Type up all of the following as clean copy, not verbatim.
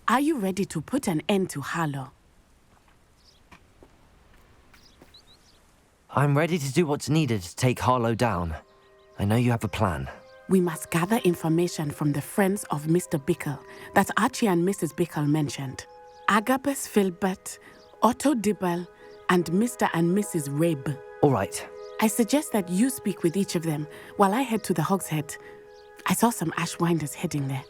Are you ready to put an end to Harlow? I'm ready to do what's needed to take Harlow down. I know you have a plan. We must gather information from the friends of Mr. Bickle that Archie and Mrs. Bickle mentioned. Agabus Filbert, Otto Dibble, and Mr. and Mrs. Rabe. All right. I suggest that you speak with each of them while I head to the Hogshead. I saw some Ashwinders heading there.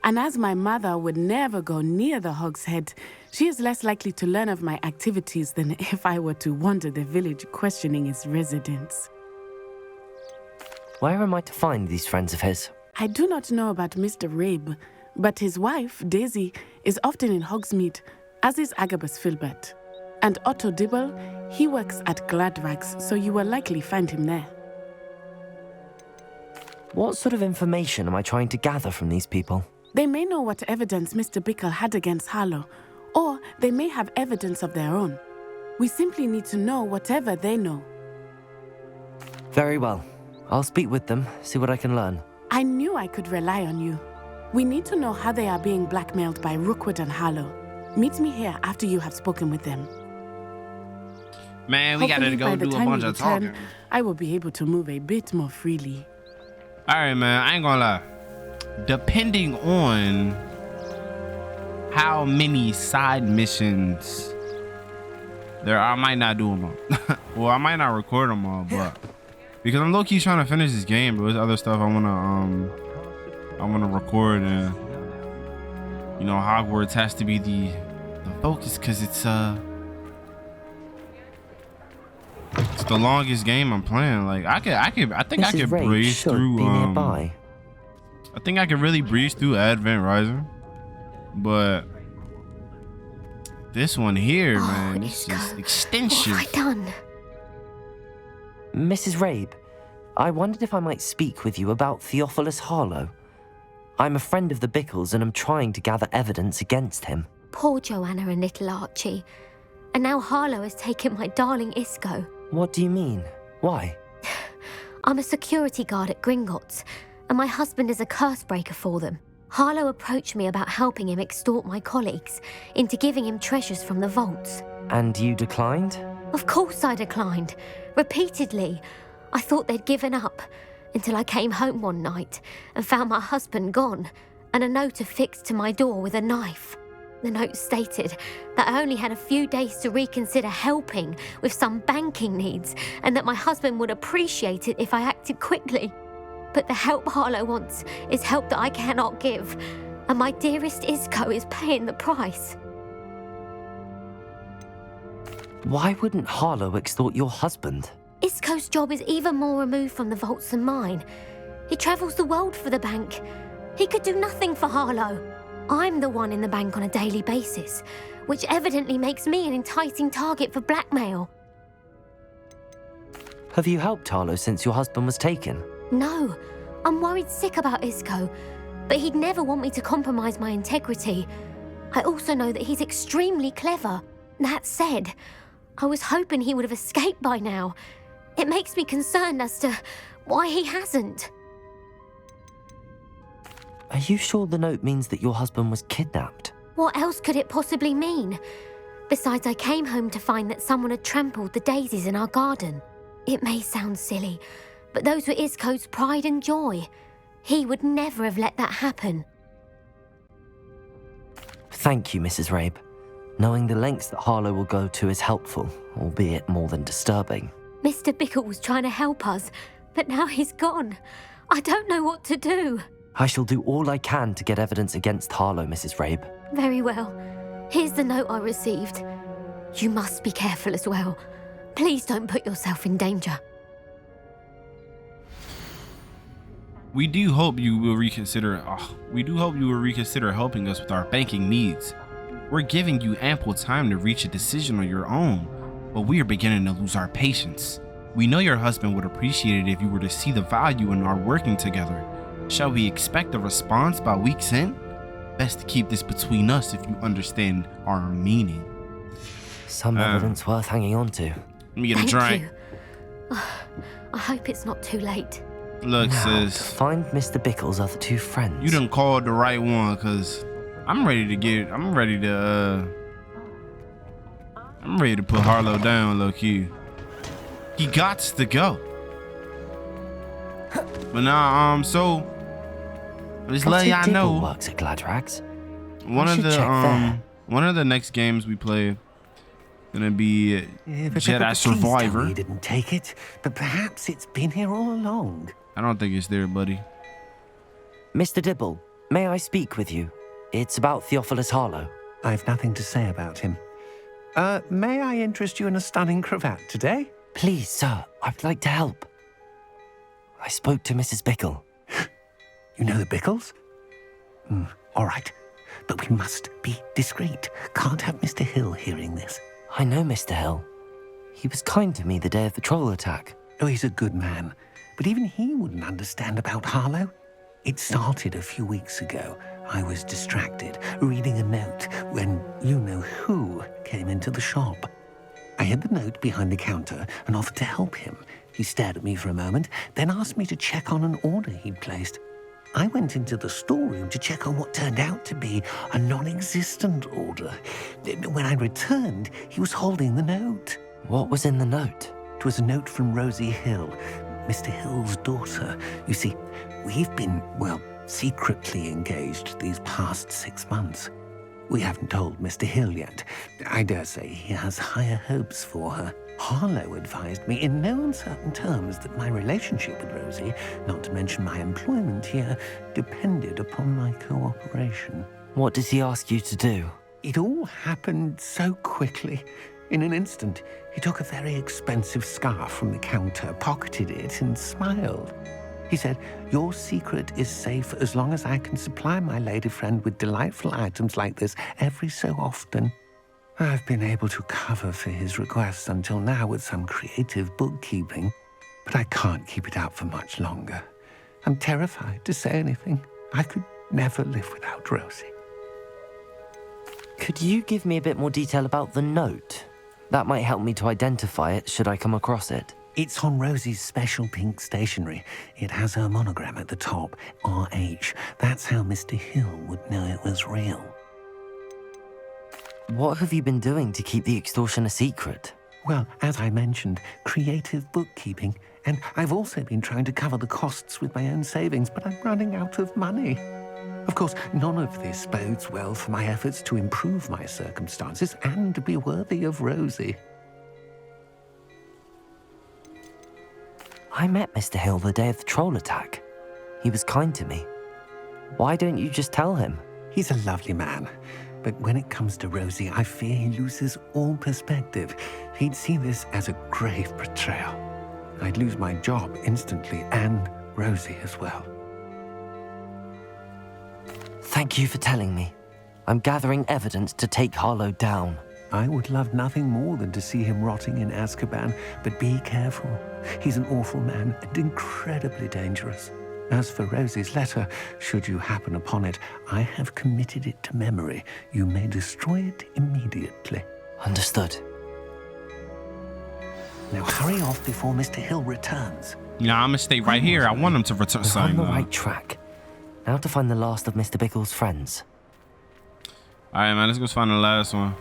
And as my mother would never go near the Hogshead, she is less likely to learn of my activities than if I were to wander the village questioning its residents. Where am I to find these friends of his? I do not know about Mr. Rabe, but his wife, Daisy, is often in Hogsmeade, as is Agabus Filbert. And Otto Dibble, he works at Gladrags, so you will likely find him there. What sort of information am I trying to gather from these people? They may know what evidence Mr. Bickle had against Harlow, or they may have evidence of their own. We simply need to know whatever they know. Very well. I'll speak with them, see what I can learn. I knew I could rely on you. We need to know how they are being blackmailed by Rookwood and Harlow. Meet me here after you have spoken with them. Man, we gotta go do a bunch of talking. I will be able to move a bit more freely. Alright, man, I ain't gonna lie. Depending on how many side missions there are, I might not do them all. Well, I might not record them all, but because I'm low-key trying to finish this game, but there's other stuff I wanna record, and you know, Hogwarts has to be the focus because it's the longest game I'm playing. Like I think I could breeze through I think I could really breeze through Advent Rising, but this one here, man, this is extensive. What have I done? Mrs. Rabe, I wondered if I might speak with you about Theophilus Harlow. I'm a friend of the Bickles and I'm trying to gather evidence against him. Poor Joanna and little Archie. And now Harlow has taken my darling Isco. What do you mean? Why? I'm a security guard at Gringotts, and my husband is a curse breaker for them. Harlow approached me about helping him extort my colleagues into giving him treasures from the vaults. And you declined? Of course I declined. Repeatedly. I thought they'd given up, until I came home one night and found my husband gone, and a note affixed to my door with a knife. The note stated that I only had a few days to reconsider helping with some banking needs, and that my husband would appreciate it if I acted quickly. But the help Harlow wants is help that I cannot give, and my dearest Isco is paying the price. Why wouldn't Harlow extort your husband? Isco's job is even more removed from the vaults than mine. He travels the world for the bank. He could do nothing for Harlow. I'm the one in the bank on a daily basis, which evidently makes me an enticing target for blackmail. Have you helped Harlow since your husband was taken? No, I'm worried sick about Isco, but he'd never want me to compromise my integrity. I also know that he's extremely clever. That said, I was hoping he would have escaped by now. It makes me concerned as to why he hasn't. Are you sure the note means that your husband was kidnapped? What else could it possibly mean? Besides, I came home to find that someone had trampled the daisies in our garden. It may sound silly, but those were Isco's pride and joy. He would never have let that happen. Thank you, Mrs. Rabe. Knowing the lengths that Harlow will go to is helpful, albeit more than disturbing. Mr. Bickle was trying to help us, but now he's gone. I don't know what to do. I shall do all I can to get evidence against Harlow, Mrs. Rabe. Very well. Here's the note I received. You must be careful as well. Please don't put yourself in danger. We do hope you will reconsider helping us with our banking needs. We're giving you ample time to reach a decision on your own, but we are beginning to lose our patience. We know your husband would appreciate it if you were to see the value in our working together. Shall we expect a response by week's end? Best to keep this between us if you understand our meaning. Some evidence worth hanging on to. Let me get a drink. You. I hope it's not too late. Look, now, sis. to find Mr. Bickle's other two friends. You done called the right one, because I'm ready to put Harlow down, low key. He gots to go. But now, so just let y'all know. Works at Gladrags. One of the next games we play gonna be Jedi Survivor. You didn't take it, but perhaps it's been here all along. I don't think it's there, buddy. Mr. Dibble, may I speak with you? It's about Theophilus Harlow. I've nothing to say about him. May I interest you in a stunning cravat today? Please, sir, I'd like to help. I spoke to Mrs. Bickle. You know the Bickles? All right, but we must be discreet. Can't have Mr. Hill hearing this. I know Mr. Hill. He was kind to me the day of the troll attack. Oh, he's a good man, but even he wouldn't understand about Harlow. It started a few weeks ago. I was distracted, reading a note, when you-know-who came into the shop. I hid the note behind the counter and offered to help him. He stared at me for a moment, then asked me to check on an order he'd placed. I went into the storeroom to check on what turned out to be a non-existent order. When I returned, he was holding the note. What was in the note? It was a note from Rosie Hill, Mr. Hill's daughter. You see, we've been, secretly engaged these past 6 months. We haven't told Mr. Hill yet. I dare say he has higher hopes for her. Harlow advised me in no uncertain terms that my relationship with Rosie, not to mention my employment here, depended upon my cooperation. What does he ask you to do? It all happened so quickly. In an instant, he took a very expensive scarf from the counter, pocketed it, and smiled. He said, "Your secret is safe as long as I can supply my lady friend with delightful items like this every so often." I've been able to cover for his requests until now with some creative bookkeeping, but I can't keep it out for much longer. I'm terrified to say anything. I could never live without Rosie. Could you give me a bit more detail about the note? That might help me to identify it should I come across it. It's on Rosie's special pink stationery. It has her monogram at the top, RH. That's how Mr. Hill would know it was real. What have you been doing to keep the extortion a secret? Well, as I mentioned, creative bookkeeping. And I've also been trying to cover the costs with my own savings, but I'm running out of money. Of course, none of this bodes well for my efforts to improve my circumstances and to be worthy of Rosie. I met Mr. Hill the day of the troll attack. He was kind to me. Why don't you just tell him? He's a lovely man. But when it comes to Rosie, I fear he loses all perspective. He'd see this as a grave betrayal. I'd lose my job instantly, and Rosie as well. Thank you for telling me. I'm gathering evidence to take Harlow down. I would love nothing more than to see him rotting in Azkaban, but be careful. He's an awful man and incredibly dangerous. As for Rosie's letter, should you happen upon it, I have committed it to memory. You may destroy it immediately. Understood. Now hurry off before Mr. Hill returns. Yeah, I'm gonna stay right here. I want him to return. We're on the right track. Now to find the last of Mr. Bickle's friends. All right, man. Let's go find the last one.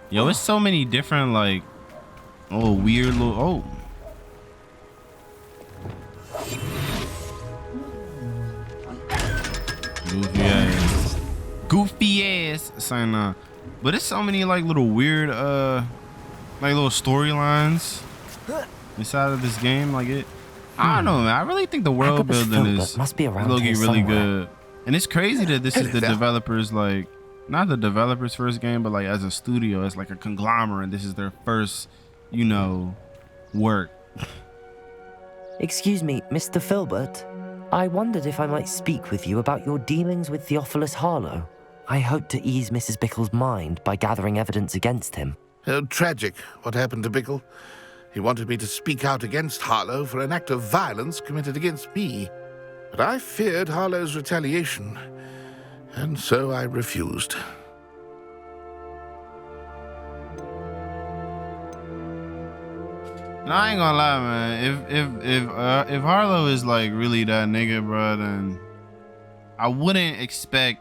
Yo, it's so many different weird little. Goofy ass sign on. But it's so many little weird little storylines inside of this game. I don't know, man. I really think the world building is must be around really somewhere. good. And it's crazy that this is the developers not the developers' first game, but as a studio, it's like a conglomerate. This is their first, work. Excuse me, Mr. Filbert. I wondered if I might speak with you about your dealings with Theophilus Harlow. I hope to ease Mrs. Bickle's mind by gathering evidence against him. Tragic what happened to Bickle. He wanted me to speak out against Harlow for an act of violence committed against me. But I feared Harlow's retaliation, and so I refused. No, I ain't gonna lie, man. If Harlow is really that nigga, bro, then I wouldn't expect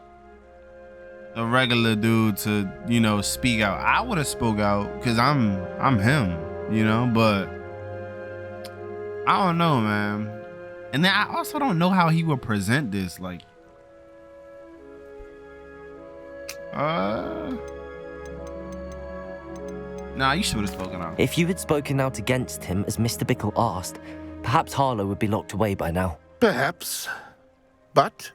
a regular dude to, you know, speak out. I would have spoke out because I'm him, you know, but I don't know, man. And then I also don't know how he would present this. Like, nah, you should have spoken out. If you had spoken out against him as Mr. Bickle asked, perhaps Harlow would be locked away by now. Perhaps. But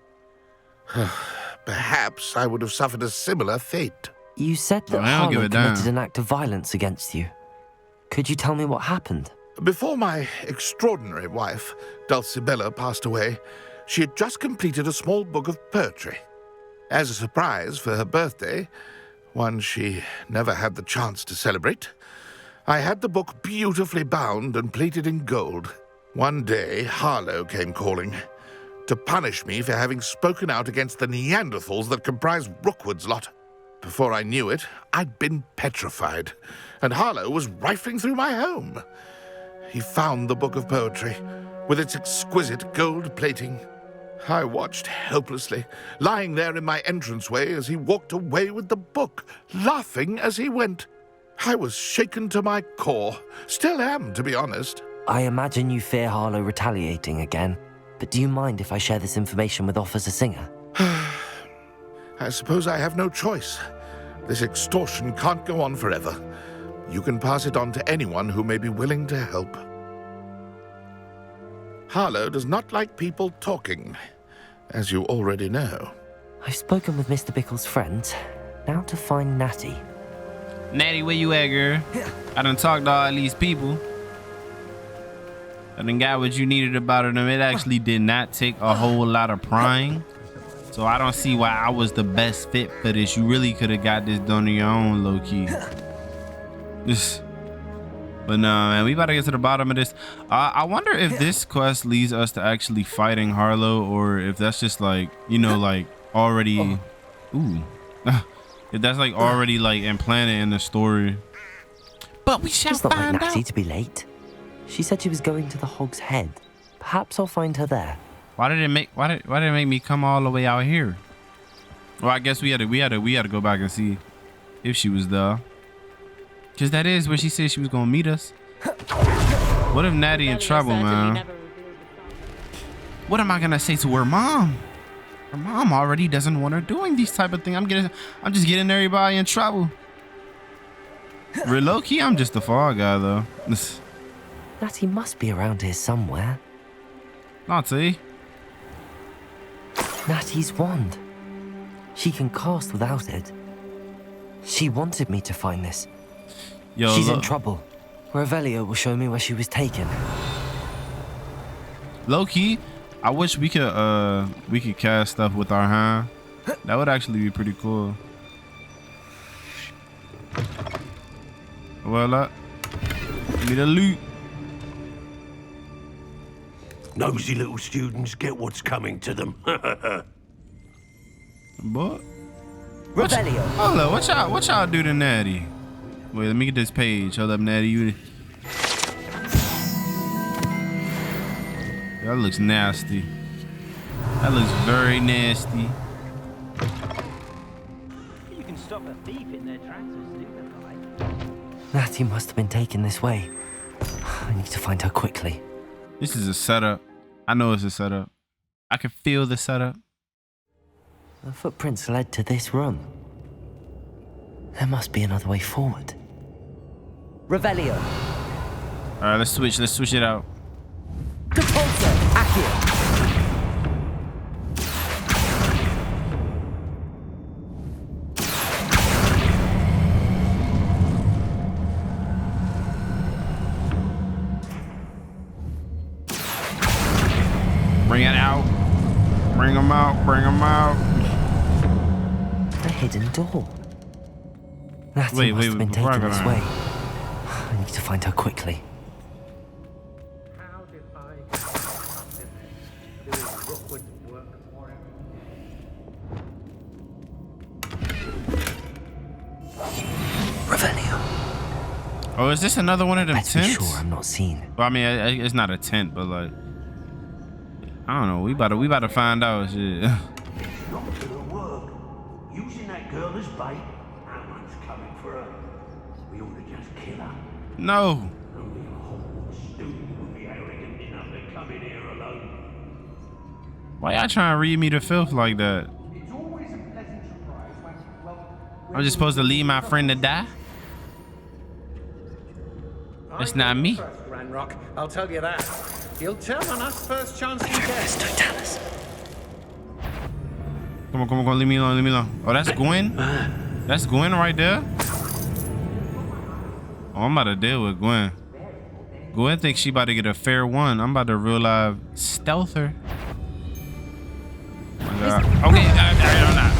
perhaps I would have suffered a similar fate. You said that I don't give Harlow a damn. committed an act of violence against you. Could you tell me what happened? Before my extraordinary wife, Dulcibella, passed away, she had just completed a small book of poetry. As a surprise for her birthday, one she never had the chance to celebrate, I had the book beautifully bound and plated in gold. One day, Harlow came calling to punish me for having spoken out against the Neanderthals that comprise Rookwood's lot. Before I knew it, I'd been petrified, and Harlow was rifling through my home. He found the book of poetry, with its exquisite gold plating. I watched helplessly, lying there in my entranceway as he walked away with the book, laughing as he went. I was shaken to my core. Still am, to be honest. I imagine you fear Harlow retaliating again, but do you mind if I share this information with Officer Singer? I suppose I have no choice. This extortion can't go on forever. You can pass it on to anyone who may be willing to help. Harlow does not like people talking, as you already know. I've spoken with Mr. Bickle's friends. Now to find Natty. Natty, where you at, girl? I done talked to all these people. I done got what you needed about them. It actually did not take a whole lot of prying. So I don't see why I was the best fit for this. You really could have got this done on your own, low-key. But no, man, we about to get to the bottom of this. I wonder if this quest leads us to actually fighting Harlow, or if that's just like, you know, like already, if that's like already like implanted in the story. But we shall It's not like find Natty out. to be late. She said she was going to the Hog's Head. Perhaps I'll find her there. Why did it make me come all the way out here? Well, I guess we had to go back and see if she was there. Cause that is where she said she was gonna meet us. What if Natty in trouble, man? What am I gonna say to her mom? Her mom already doesn't want her doing these type of things. I'm just getting everybody in trouble. Real low key, I'm just the fall guy though. Natty must be around here somewhere. Natty. Natty's wand. She can cast without it. She wanted me to find this. Yo, She's in trouble. Revelio will show me where she was taken. Low key, I wish we could cast stuff with our hand. That would actually be pretty cool. Well, give me the loot. Nosy little students get what's coming to them. But Revelio! hold up, what y'all do to Natty? Wait, let me get this page. Hold up, Natty. That looks nasty. That looks very nasty. You can stop a thief in their tracks with stupefy. Natty must have been taken this way. I need to find her quickly. This is a setup. I know it's a setup. I can feel the setup. The footprints led to this room. There must be another way forward. Revelio! All right, let's switch it out. Depulso! Accio! Bring it out. Bring them out. Bring them out. A hidden door. Natty Wait, must have been before I taken go this down. way. I need to find her quickly. How did I doing Rookwood's work for him? Revelio. Oh, is this another one of them Let's be tents? sure I'm not seen. Well, I mean, it's not a tent, but like, I don't know. We about to find out. Shit. Not gonna work. Using that girl as bait? No one's coming for her. We ought to just kill her. No. Only a Hogwarts student would be arrogant enough to come in here alone. Why y'all trying to read me the filth like that? It's always a pleasant surprise when, well... I'm just supposed to leave my friend to die? It's not me. First, Ranrok, I'll tell you that. He'll turn on us first chance he gets. Don't tell us. Come on, leave me alone, leave me alone. Oh, that's Gwen? That's Gwen right there? Oh, I'm about to deal with Gwen. Gwen thinks she about to get a fair one. I'm about to real life stealth her. Oh my God. Okay, I'm not.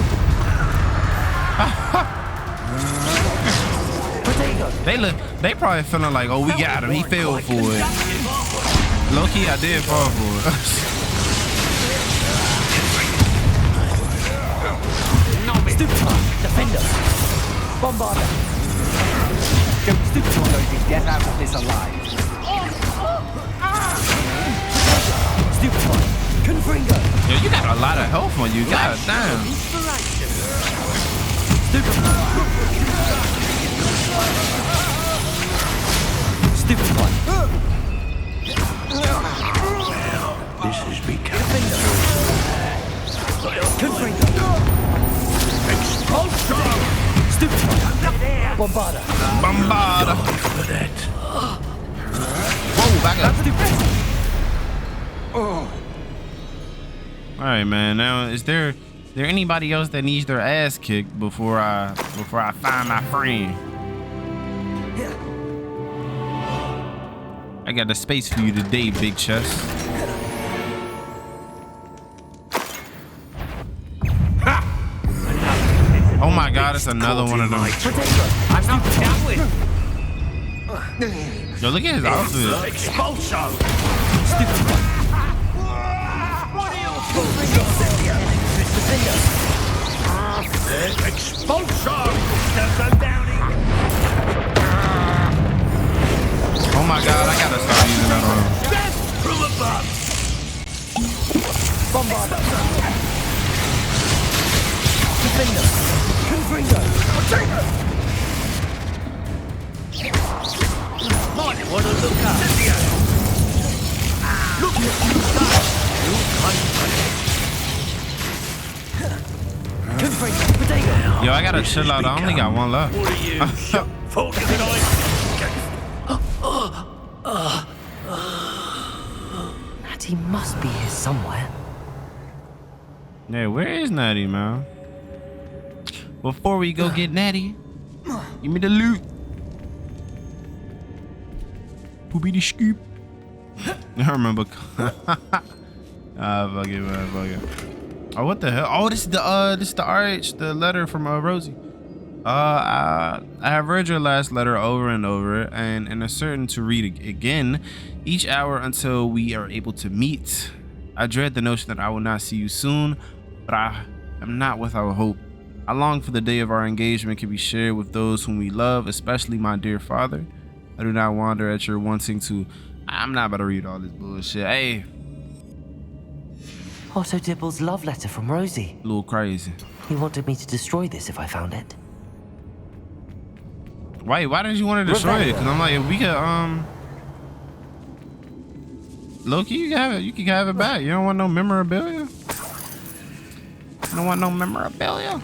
They probably feeling like, oh, we got him. He fell for it. Low key, I did fall for it. Stupid one, defender. Bombarder. Don't stupid one, Rosie. Get out of this alive. Stupid one, Confringo. Yo, you got a lot of health on you. God damn. Stupid one. Stupid one. This has become Confringo. Expulsion! Stupid one. Bombarder. Bombarder. For that. Whoa, back up. Stupid. All right, man. Now, is there anybody else that needs their ass kicked before I find my friend? I got the space for you today, big chest. Oh my God, it's another one of them. I'm not down with. Yo, look at his outfit. Expulsion! Stupid one. Expulsion! Oh my God, I gotta start using that on him. Death from above! Bombarder. Defender. Confringo. Might want to look up. Look at Confringo. Potato. Yo, I gotta chill out. I only got one left. What are you? Full Natty must be here somewhere. Yeah, where is Natty, man? Before we go get Natty, give me the loot. Poopy the scoop. I remember. Fuck it, man. Fuck it. Oh, what the hell? Oh, this is the RH, the letter from Rosie. I have read your last letter over and over, and am certain to read it again each hour until we are able to meet. I dread the notion that I will not see you soon, but I am not without hope. I long for the day of our engagement can be shared with those whom we love, especially my dear father. I do not wonder at your wanting to. I'm not about to read all this bullshit. Hey. Otto Dibble's love letter from Rosie. A little crazy. He wanted me to destroy this if I found it. Why did you want to destroy it? Because I'm like, if we could, Loki, you can have it. You can have it back. You don't want no memorabilia? You don't want no memorabilia?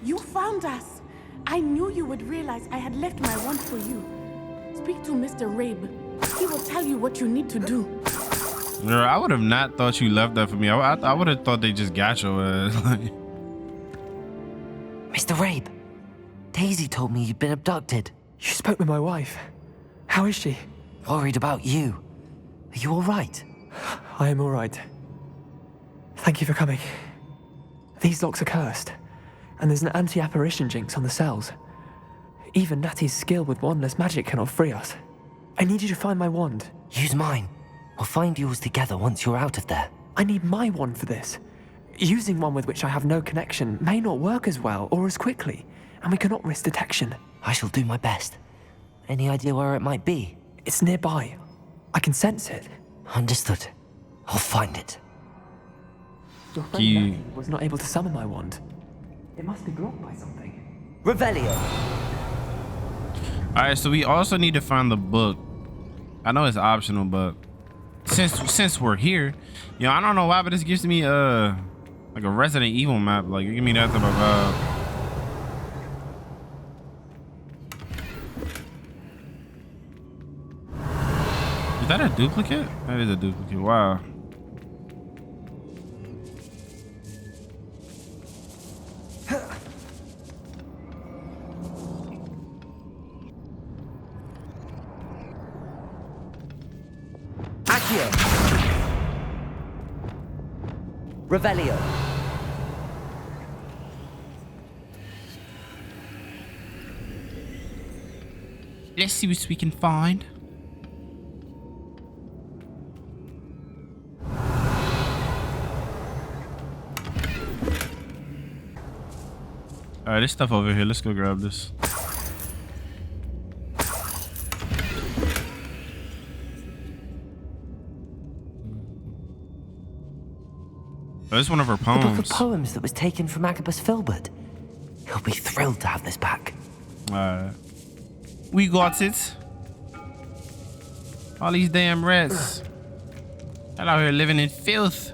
You found us. I knew you would realize I had left my wand for you. Speak to Mr. Rabe. He will tell you what you need to do. Girl, I would have not thought you left that for me. I would have thought they just got your ass. Mr. Rabe, Daisy told me you'd been abducted. You spoke with my wife. How is she? Worried about you. Are you all right? I am all right. Thank you for coming. These locks are cursed, and there's an anti-apparition jinx on the cells. Even Natty's skill with wandless magic cannot free us. I need you to find my wand. Use mine. We'll find yours together once you're out of there. I need my wand for this. Using one with which I have no connection may not work as well or as quickly, and we cannot risk detection. I shall do my best. Any idea where it might be? It's nearby. I can sense it. Understood. I'll find it. Your friend Natty was not able to summon my wand. It must be blocked by something. Revelio. Alright, so we also need to find the book. I know it's optional, but since we're here, you know, I don't know why, but this gives me like a Resident Evil map. Like, give me that type of vibe. Is that a duplicate? That is a duplicate. Wow. Accio. Revelio. Let's see what we can find. Alright, this stuff over here. Let's go grab this. Oh, this is one of her poems. The book of poems that was taken from Agabus Filbert. He'll be thrilled to have this back. Alright. We got it. All these damn rats. They're out here living in filth.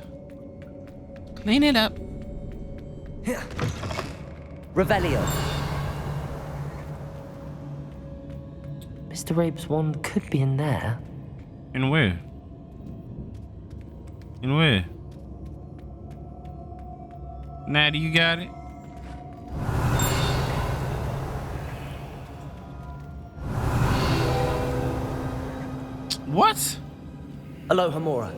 Clean it up. Revelio. Mr. Rabe's wand could be in there. In where? In where? Natty, you got it? What? Aloha Mora.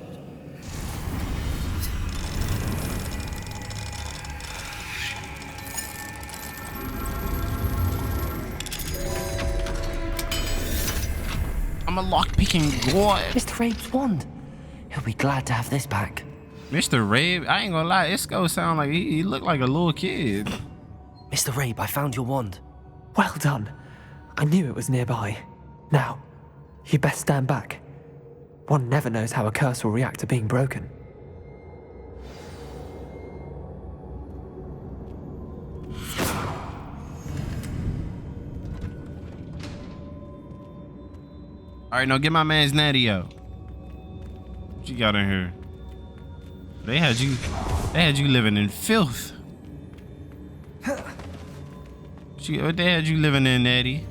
I'm a lockpicking god. Mr. Rabe's wand. He'll be glad to have this back. Mr. Rabe, I ain't gonna lie, it's gonna sound like he looked like a little kid. Mr. Rabe, I found your wand. Well done. I knew it was nearby. Now, you best stand back. One never knows how a curse will react to being broken. Alright, now get my man's Natty out. What you got in here? They had you living in filth. What they had you living in, Natty?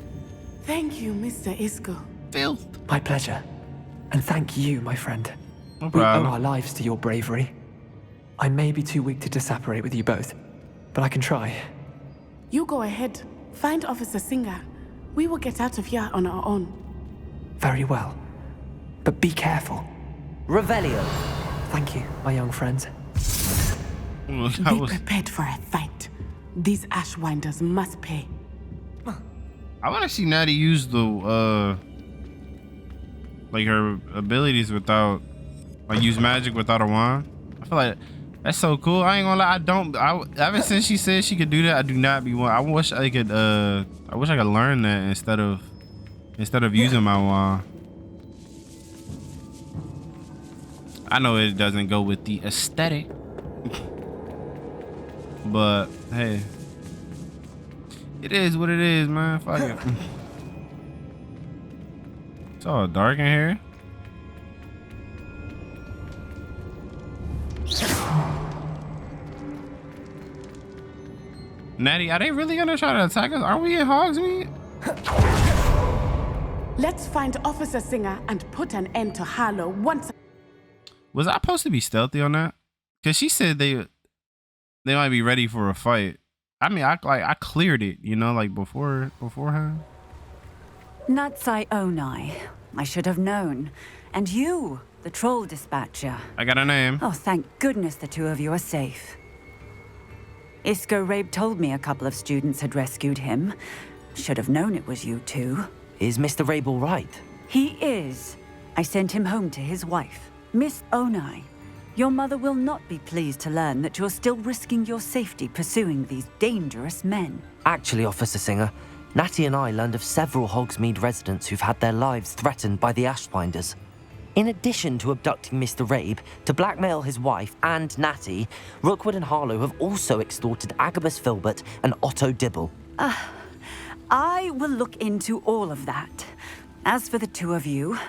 Thank you, Mr. Isco. Filth. My pleasure. And thank you, my friend. No We owe problem. our lives to your bravery. I may be too weak to disapparate with you both, but I can try. You go ahead. Find Officer Singer. We will get out of here on our own. Very well. But be careful. Revelio. Thank you, my young friends. I Be was, prepared for a fight. These Ashwinders must pay. I want to see Natty use the like her abilities without, like, use magic without a wand. I feel like that's so cool. I ain't gonna lie, ever since she said she could do that, I do not be one. I wish I could learn that instead of using my wand. I know it doesn't go with the aesthetic, but hey, it is what it is, man. Fuck it. It's all dark in here. Natty, are they really gonna try to attack us? Are we in Hogsmeade? Let's find Officer Singer and put an end to Harlow once. Was I supposed to be stealthy on that? Cause she said they might be ready for a fight. I mean, I cleared it, you know, like beforehand. Natsai Onai. I should have known. And you, the troll dispatcher. I got a name. Oh, thank goodness the two of you are safe. Isco Rabe told me a couple of students had rescued him. Should have known it was you two. Is Mr. Rabe all right? He is. I sent him home to his wife, Miss Onai. Your mother will not be pleased to learn that you're still risking your safety pursuing these dangerous men. Actually, Officer Singer, Natty and I learned of several Hogsmeade residents who've had their lives threatened by the Ashwinders. In addition to abducting Mr. Rabe to blackmail his wife and Natty, Rookwood and Harlow have also extorted Agabus Filbert and Otto Dibble. I will look into all of that. As for the two of you,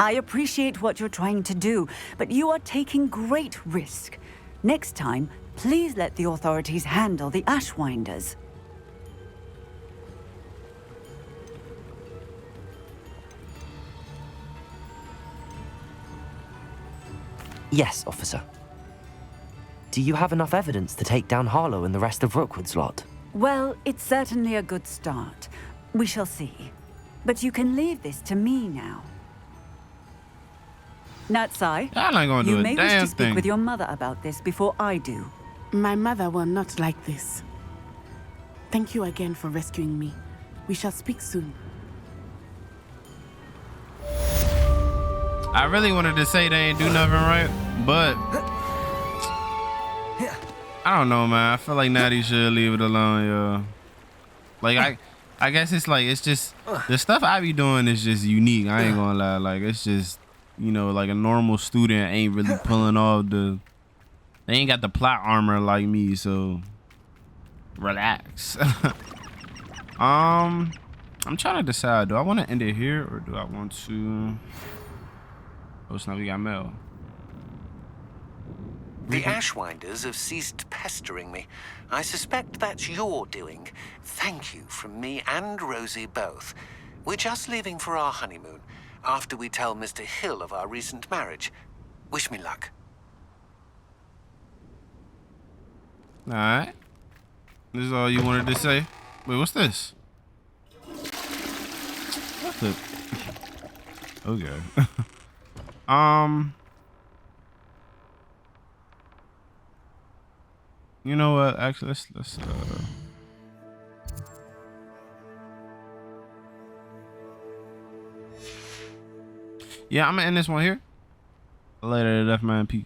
I appreciate what you're trying to do, but you are taking great risk. Next time, please let the authorities handle the Ashwinders. Yes, officer. Do you have enough evidence to take down Harlow and the rest of Rookwood's lot? Well, it's certainly a good start. We shall see. But you can leave this to me now. Natsai, I'm not gonna do you a may wish damn to speak thing. with your mother about this before I do. My mother will not like this. Thank you again for rescuing me. We shall speak soon. I really wanted to say they ain't do nothing right, but I don't know, man. I feel like Natty should leave it alone, yo. Like I guess it's like it's just the stuff I be doing is just unique. I ain't gonna lie. Like it's just, you know, like a normal student ain't really pulling off the. They ain't got the plot armor like me, so relax. I'm trying to decide. Do I want to end it here or do I want to? Oh, so now we got mail. The Ashwinders have ceased pestering me. I suspect that's your doing. Thank you from me and Rosie both. We're just leaving for our honeymoon, after we tell Mr. Hill of our recent marriage. Wish me luck. Alright. This is all you wanted to say? Wait, what's this? What the? Okay. You know what? Actually, let's yeah, I'm gonna end this one here. Later, Death Man, peace.